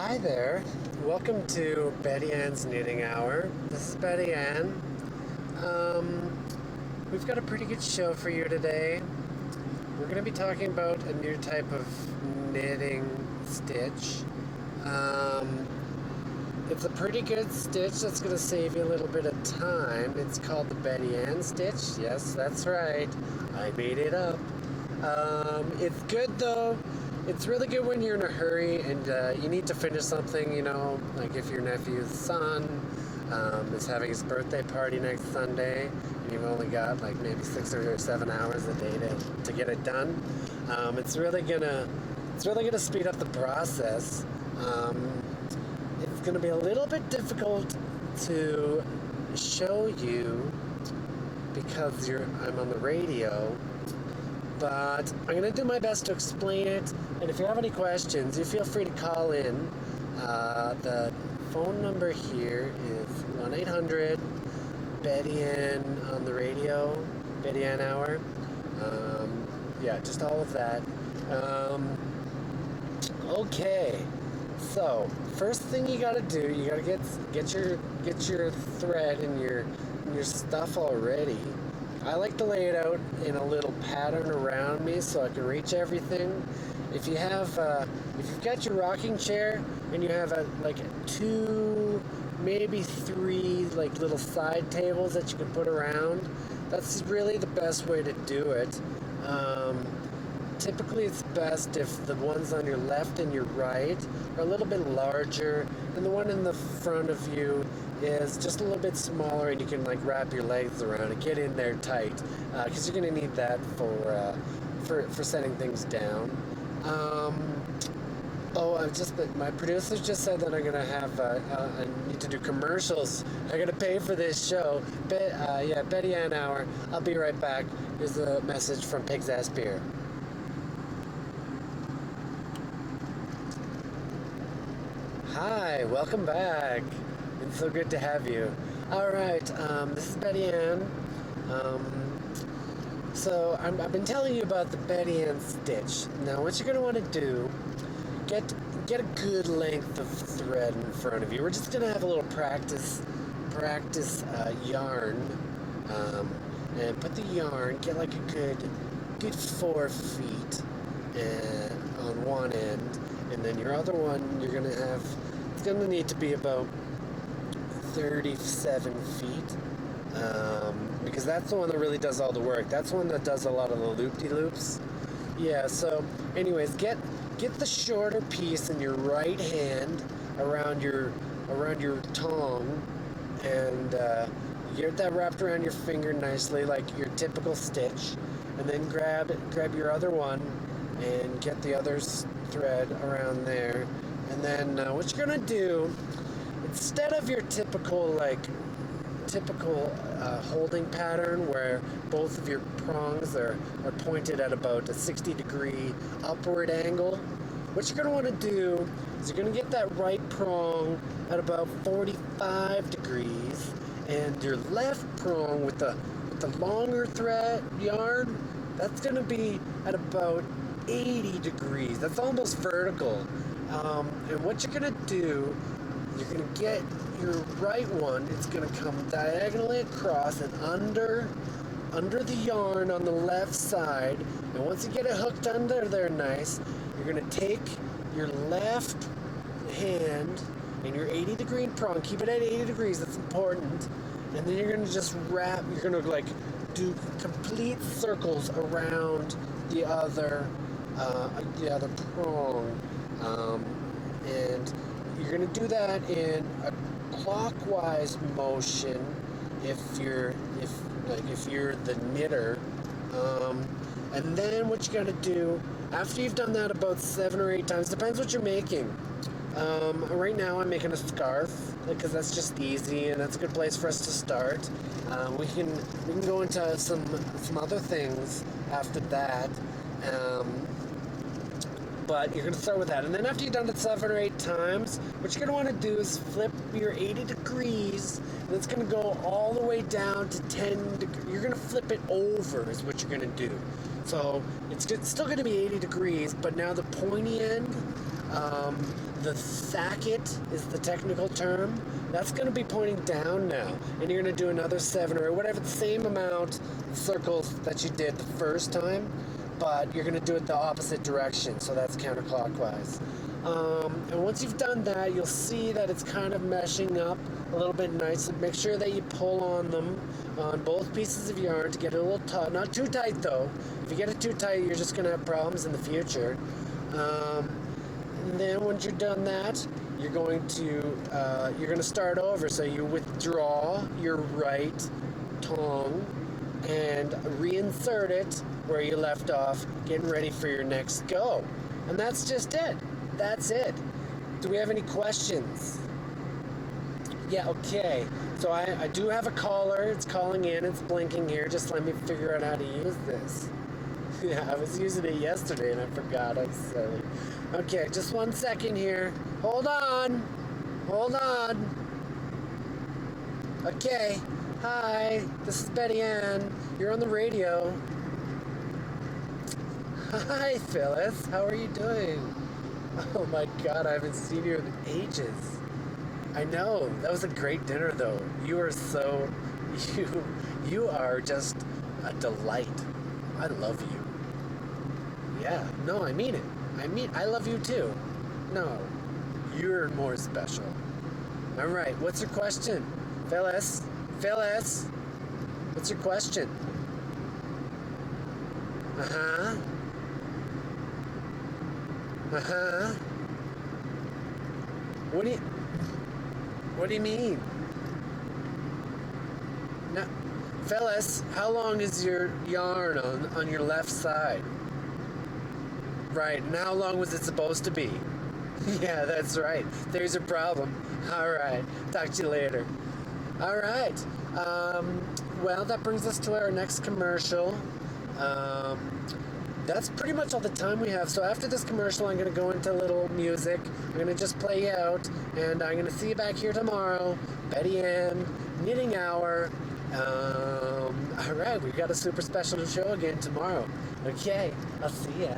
Hi there. Welcome to Betty Ann's Knitting Hour. This is Betty Ann. We've got a pretty good show for you today. We're going to be talking about a new type of knitting stitch. It's a pretty good stitch that's going to save you a little bit of time. It's called the Betty Ann stitch. Yes, that's right. I made it up. It's good though. It's really good when you're in a hurry and you need to finish something, like if your nephew's son is having his birthday party next Sunday and you've only got like maybe 6 or 7 hours a day to get it done. It's really gonna speed up the process. It's gonna be a little bit difficult to show you because I'm on the radio. But I'm going to do my best to explain it. And if you have any questions, you feel free to call in. The phone number here is 1-800 Betty Ann on the radio, Betty Ann Hour. Just all of that. Okay. So first thing you got to do, you got to get your thread and your stuff all ready. I like to lay it out in a little pattern around me so I can reach everything. If you've got your rocking chair and you have two, maybe three little side tables that you can put around, that's really the best way to do it. Typically it's best if the ones on your left and your right are a little bit larger and the one in the front of you is just a little bit smaller and you can wrap your legs around and get in there tight because you're going to need that for setting things down. My producers just said that I'm going to have I need to do commercials. I'm going to pay for this show. Betty Ann Hour. I'll be right back. Here's a message from Pig's Ass Beer. Hi, welcome back. It's so good to have you. Alright, this is Betty Ann. I've been telling you about the Betty Ann stitch. Now what you're going to want to do, get a good length of thread in front of you. We're just going to have a little practice yarn. And put the yarn, get a good 4 feet on one end. And then your other one, it's going to need to be about 37 feet, because that's the one that really does all the work. That's the one that does a lot of the loop-de-loops. Yeah, so anyways, get the shorter piece in your right hand around your tongue, and get that wrapped around your finger nicely like your typical stitch, and then grab your other one and get the other thread around there. And then what you're gonna do, instead of your typical holding pattern where both of your prongs are pointed at about a 60-degree upward angle, what you're going to want to do is you're going to get that right prong at about 45 degrees, and your left prong with the longer thread yarn, that's going to be at about 80 degrees. That's almost vertical. And what you're going to do, you're going to get your right one, it's going to come diagonally across and under the yarn on the left side. And once you get it hooked under there nice, you're going to take your left hand and your 80-degree prong, keep it at 80 degrees, that's important. And then you're going to just wrap, you're going to do complete circles around the other prong. And you're going to do that in a clockwise motion if you're the knitter. And then what you got to do after you've done that about 7 or 8 times, depends what you're making. Right now I'm making a scarf because that's just easy and that's a good place for us to start. We can go into some other things after that. But you're going to start with that. And then after you've done it 7 or 8 times, what you're going to want to do is flip your 80 degrees, and it's going to go all the way down to 10 degrees. You're going to flip it over is what you're going to do. So it's still going to be 80 degrees, but now the pointy end, the thacket is the technical term. That's going to be pointing down now. And you're going to do another 7 or whatever, the same amount of circles that you did the first time, but you're going to do it the opposite direction, so that's counterclockwise. And once you've done that, you'll see that it's kind of meshing up a little bit nice. Make sure that you pull on them on both pieces of yarn to get it a little taut. Not too tight though. If you get it too tight, you're just going to have problems in the future. And then once you're done that, you're going to start over. So you withdraw your right tongue and reinsert it where you left off, getting ready for your next go. And that's just it. That's it. Do we have any questions? Yeah, okay. So I do have a caller. It's calling in. It's blinking here. Just let me figure out how to use this. Yeah, I was using it yesterday and I forgot. I'm silly. Okay, just 1 second here. Hold on. Hold on. Okay. Hi, this is Betty Ann. You're on the radio. Hi, Phyllis. How are you doing? Oh my God, I haven't seen you in ages. I know. That was a great dinner, though. You are so... You are just a delight. I love you. Yeah. No, I mean it. I love you, too. No. You're more special. All right. What's your question? Phyllis? Phyllis? What's your question? Uh-huh. Uh-huh. What do you mean? No, Phyllis, how long is your yarn on your left side? Right, and how long was it supposed to be? Yeah, that's right. There's a problem. All right, talk to you later. All right. Well, that brings us to our next commercial. That's pretty much all the time we have. So after this commercial, I'm going to go into a little music. I'm going to just play out, and I'm going to see you back here tomorrow. Betty Ann, Knitting Hour. All right, we've got a super special show again tomorrow. Okay, I'll see ya.